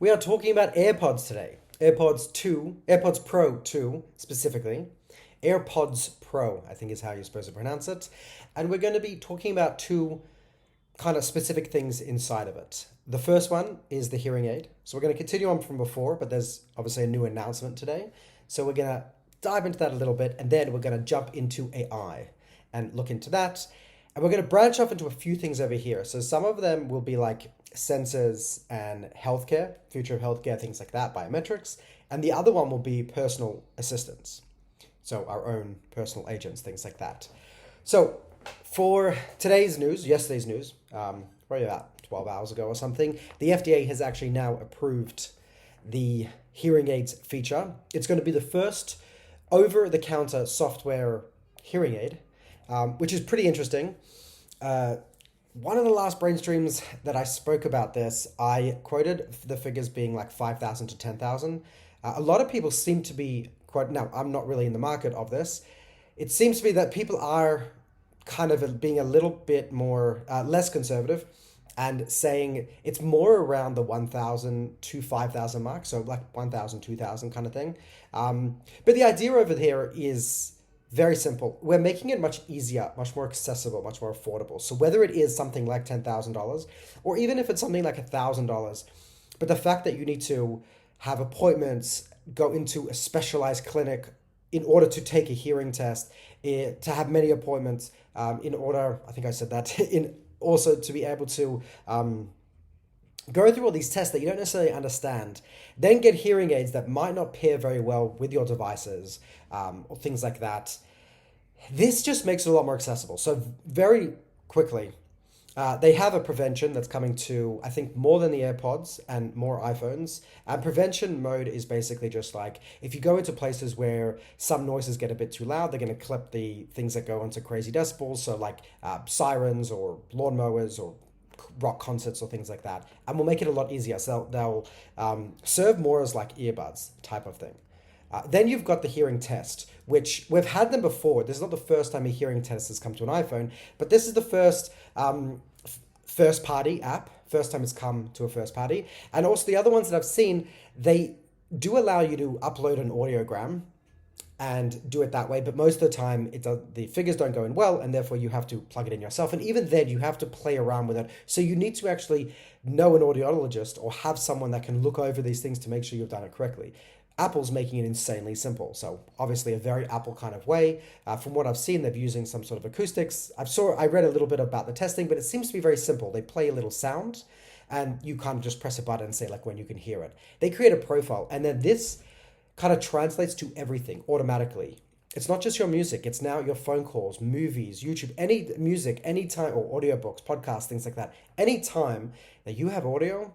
We are talking about AirPods today. AirPods Pro 2 specifically. AirPods Pro, I think is how you're supposed to pronounce it. And we're going to be talking about two kind of specific things inside of it. The first one is the hearing aid. So we're going to continue on from before, but there's obviously a new announcement today. So we're going to dive into that a little bit, and then we're going to jump into AI and look into that. And we're going to branch off into a few things over here. So some of them will be like sensors and healthcare, future of healthcare, things like that, biometrics. And the other one will be personal assistants. So our own personal agents, things like that. So for yesterday's news, probably about 12 hours ago or something, the FDA has actually now approved the hearing aids feature. It's going to be the first over-the-counter software hearing aid, which is pretty interesting. One of the last brain streams that I spoke about this, I quoted the figures being like 5,000 to 10,000. A lot of people seem to be now I'm not really in the market of this. It seems to be that people are kind of being a little bit more, less conservative and saying it's more around the 1,000 to 5,000 mark. So like 1,000, 2,000 kind of thing. But the idea over here is very simple. We're making it much easier, much more accessible, much more affordable. So whether it is something like $10,000 or even if it's something like $1,000, but the fact that you need to have appointments, go into a specialized clinic in order to take a hearing test, to have many appointments, in order, I think I said that, in also to be able to go through all these tests that you don't necessarily understand, then get hearing aids that might not pair very well with your devices, or things like that. This just makes it a lot more accessible. So very quickly, they have a prevention that's coming to, I think, more than the AirPods and more iPhones. And prevention mode is basically just like, if you go into places where some noises get a bit too loud, they're going to clip the things that go into crazy decibels. So like sirens or lawnmowers or rock concerts or things like that. And we'll make it a lot easier. So they'll serve more as like earbuds type of thing. Then you've got the hearing test, which we've had them before. This is not the first time a hearing test has come to an iPhone, but this is the first party app. First time it's come to a first party. And also the other ones that I've seen, they do allow you to upload an audiogram and do it that way. But most of the time, the figures don't go in well, and therefore you have to plug it in yourself. And even then, you have to play around with it. So you need to actually know an audiologist or have someone that can look over these things to make sure you've done it correctly. Apple's making it insanely simple. So obviously a very Apple kind of way. From what I've seen, they're using some sort of acoustics. I read a little bit about the testing, but it seems to be very simple. They play a little sound and you kind of just press a button and say like when you can hear it. They create a profile, and then this kind of translates to everything automatically. It's not just your music, it's now your phone calls, movies, YouTube, any music, anytime, or audiobooks, podcasts, things like that. Anytime that you have audio,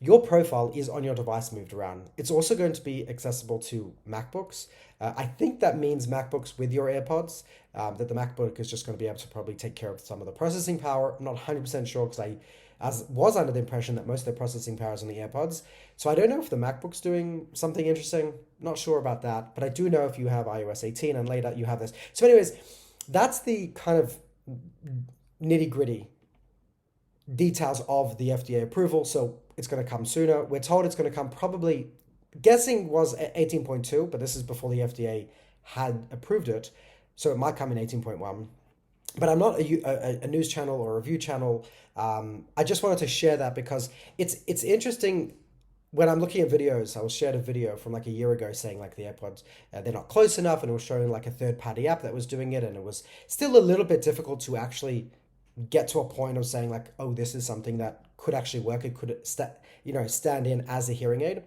your profile is on your device moved around. It's also going to be accessible to MacBooks. I think that means MacBooks with your AirPods, that the MacBook is just going to be able to probably take care of some of the processing power. I'm not 100% sure because I was under the impression that most of the processing power is on the AirPods. So I don't know if the MacBook's doing something interesting. Not sure about that. But I do know if you have iOS 18 and later you have this. So anyways, that's the kind of nitty gritty details of the FDA approval. So it's going to come sooner. We're told it's going to come probably, guessing was 18.2, but this is before the FDA had approved it. So it might come in 18.1. But I'm not a news channel or a review channel. I just wanted to share that because it's interesting. When I'm looking at videos, I was shared a video from like a year ago saying like the AirPods, they're not close enough, and it was showing like a third-party app that was doing it, and it was still a little bit difficult to actually get to a point of saying like, oh, this is something that could actually work. It could stand in as a hearing aid.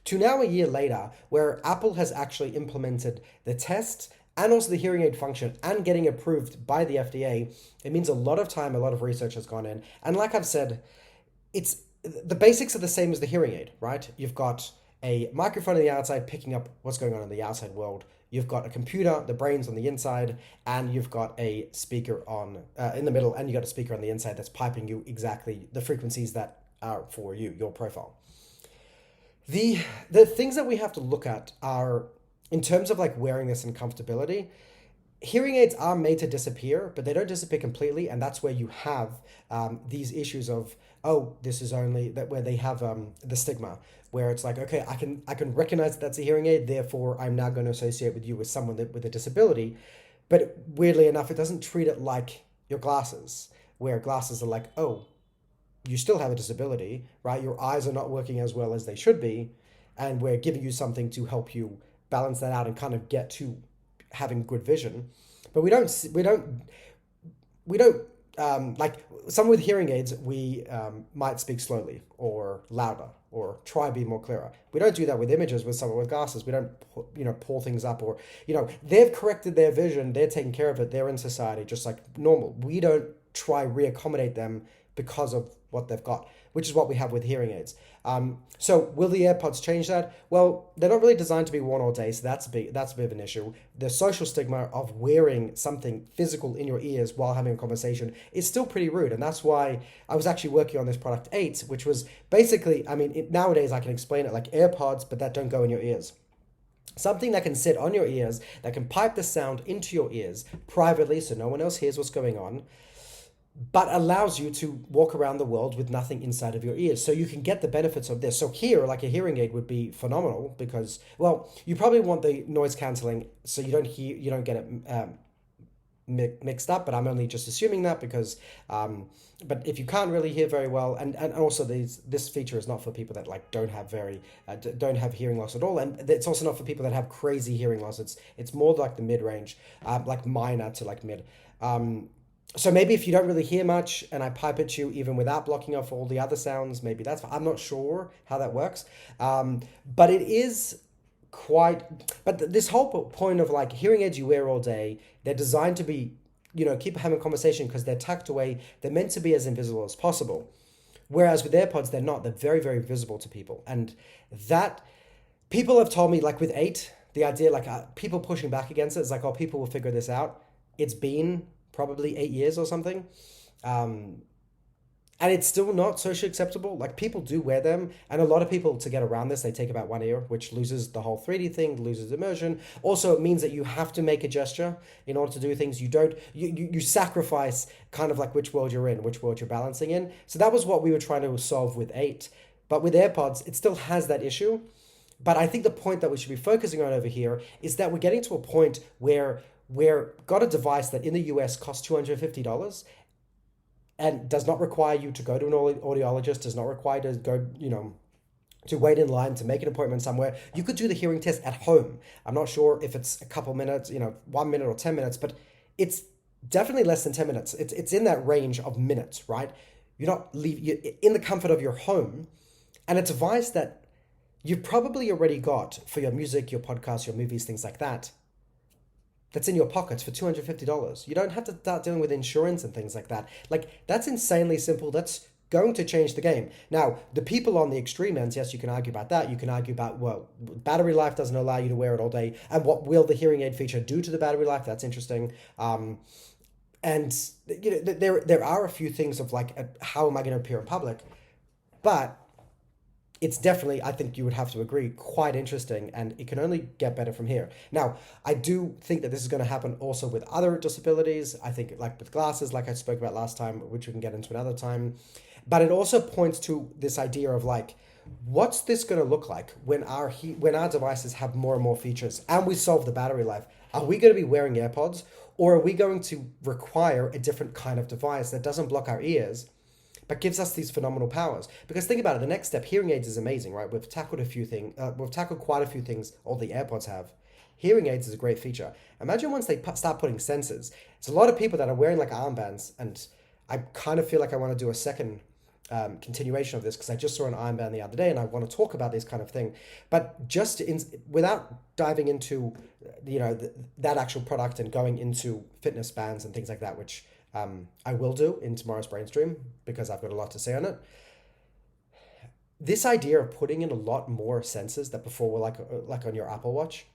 To now a year later, where Apple has actually implemented the test and also the hearing aid function and getting approved by the FDA, it means a lot of time, a lot of research has gone in. And like I've said, the basics are the same as the hearing aid, right? You've got a microphone on the outside picking up what's going on in the outside world. You've got a computer, the brain's on the inside, and you've got a speaker on in the middle, and you've got a speaker on the inside that's piping you exactly the frequencies that are for you, your profile. The things that we have to look at are, in terms of like wearing this and comfortability, hearing aids are made to disappear, but they don't disappear completely, and that's where you have these issues of oh, this is only that where they have the stigma, where it's like, okay, I can recognize that that's a hearing aid, therefore I'm now going to associate with you with someone with a disability. But weirdly enough, it doesn't treat it like your glasses, where glasses are like, oh, you still have a disability, right? Your eyes are not working as well as they should be, and we're giving you something to help you balance that out and kind of get to having good vision. But we don't like someone with hearing aids. We might speak slowly or louder or try to be more clearer. We don't do that with images with someone with glasses. We don't pull things up, or they've corrected their vision. They're taking care of it. They're in society just like normal. We don't try reaccommodate them because of what they've got, which is what we have with hearing aids. So will the AirPods change that? Well, they're not really designed to be worn all day, so that's a bit of an issue. The social stigma of wearing something physical in your ears while having a conversation is still pretty rude, and that's why I was actually working on this product 8, which was basically, nowadays I can explain it like AirPods, but that don't go in your ears. Something that can sit on your ears, that can pipe the sound into your ears privately so no one else hears what's going on, but allows you to walk around the world with nothing inside of your ears. So you can get the benefits of this. So here, like a hearing aid would be phenomenal because, well, you probably want the noise canceling so you don't get it mixed up, but I'm only just assuming that because, but if you can't really hear very well, and also this feature is not for people that like don't have hearing loss at all, and it's also not for people that have crazy hearing loss. It's more like the mid range, like minor to like mid. So maybe if you don't really hear much and I pipe at you even without blocking off all the other sounds, maybe that's fine. I'm not sure how that works. But it is but this whole point of like hearing aids you wear all day, they're designed to be, keep having a conversation because they're tucked away. They're meant to be as invisible as possible. Whereas with AirPods, they're not. They're very, very visible to people. And that people have told me, like with 8, the idea, like people pushing back against it is like, oh, people will figure this out. It's been probably 8 years or something. And it's still not socially acceptable. Like people do wear them, and a lot of people to get around this, they take about one ear, which loses the whole 3D thing, loses immersion. Also, it means that you have to make a gesture in order to do things. You sacrifice kind of like which world you're in, which world you're balancing in. So that was what we were trying to solve with 8. But with AirPods, it still has that issue. But I think the point that we should be focusing on over here is that we're getting to a point where we've got a device that in the US costs $250 and does not require you to go to an audiologist, does not require to go, to wait in line to make an appointment somewhere. You could do the hearing test at home. I'm not sure if it's a couple minutes, 1 minute or 10 minutes, but it's definitely less than 10 minutes. It's in that range of minutes, right? You're in the comfort of your home, and a device that you've probably already got for your music, your podcasts, your movies, things like that, that's in your pockets for $250. You don't have to start dealing with insurance and things like that. Like, that's insanely simple. That's going to change the game. Now, the people on the extreme ends, yes, you can argue about that. You can argue about, well, battery life doesn't allow you to wear it all day. And what will the hearing aid feature do to the battery life? That's interesting. And there are a few things of like, how am I going to appear in public? But it's definitely, I think you would have to agree, quite interesting, and it can only get better from here. Now, I do think that this is going to happen also with other disabilities. I think like with glasses, like I spoke about last time, which we can get into another time. But it also points to this idea of like, what's this going to look like when our devices have more and more features and we solve the battery life? Are we going to be wearing AirPods, or are we going to require a different kind of device that doesn't block our ears but gives us these phenomenal powers? Because think about it, the next step, hearing aids is amazing, right? We've tackled quite a few things all the AirPods have. Hearing aids is a great feature. Imagine once they start putting sensors. It's a lot of people that are wearing like armbands, and I kind of feel like I want to do a second continuation of this because I just saw an armband the other day and I want to talk about this kind of thing. But without diving into that actual product and going into fitness bands and things like that, which I will do in tomorrow's Brainstream because I've got a lot to say on it. This idea of putting in a lot more sensors that before were like on your Apple Watch,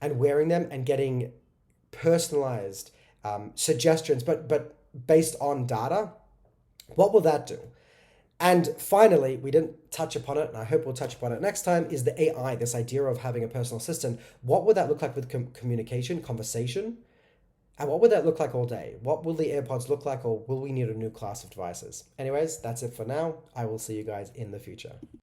and wearing them and getting personalized suggestions, but based on data, what will that do? And finally, we didn't touch upon it, and I hope we'll touch upon it next time, is the AI, this idea of having a personal assistant. What would that look like with communication, conversation? And what would that look like all day? What will the AirPods look like, or will we need a new class of devices? Anyways, that's it for now. I will see you guys in the future.